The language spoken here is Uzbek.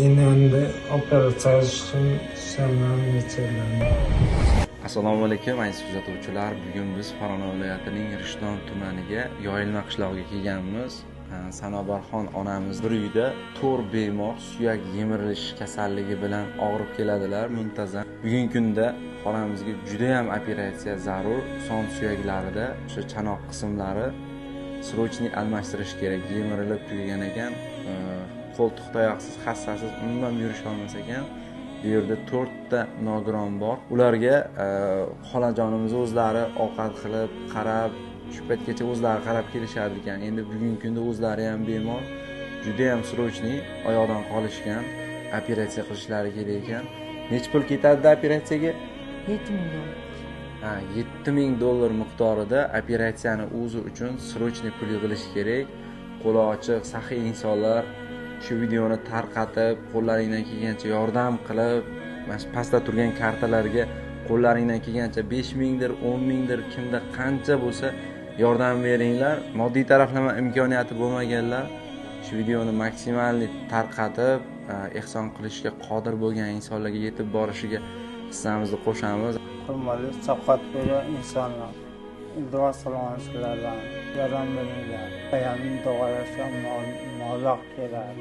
endi operatsiya uchun ishlamam yechildi. Assalomu alaykum aziz kuzatuvchilar. Bugun biz Farg'ona viloyatining Rishdon tumaniga Yoyilma qishlog'iga kelganmiz. Sanobarxon onamiz bir uyda 4 bemor suyak yemirilish kasalligi bilan og'rib keladilar muntazam. Bugungi kunda xonamizga juda ham operatsiya zarur. Son suyaklarida o'sha chanoq qismlari srochniy almashtirish kerak. Yemirilib tugagan ekan, qo'ltiq tayoqsiz, hassasiz umuman yurish olmas ekan. Bu yerda 4 ta nogiron bor. Ularga xolajonimiz o'zlari ovqat qilib, qarab, shu paytgacha o'zlari qarab kelishadi ekan. Endi bugungi kunda o'zlari ham bemor, juda ham srochniy oyoqdan qolishgan, operatsiya qilishlari kerak ekan. Necha pul ketadi operatsiyaga? 7000 dollar. $7000 miqdorida operatsiyani o'zi uchun srochniy pul yig'ilish kerak. Qo'li ochiq, saxiy insonlar shu videoni tarqatib, qo'llaringdan kelgancha yordam qilib, mana shu pastda turgan kartalarga qo'llaringdan kelgancha 5000 dir, 10000 dir, kimda qancha bo'lsa yordam beringlar. Moddiy taraflama imkoniyati bo'lmaganlar shu videoni maksimalli tarqatib, ehson qilishga qodir bo'lgan insonlarga yetib borishiga hissamizni qo'shamiz. Hurmatli savqat bergan insonlar, iltimos qilaman sizlardan yordam beringlar. Ayamning tug'ilishga mablag' kerak.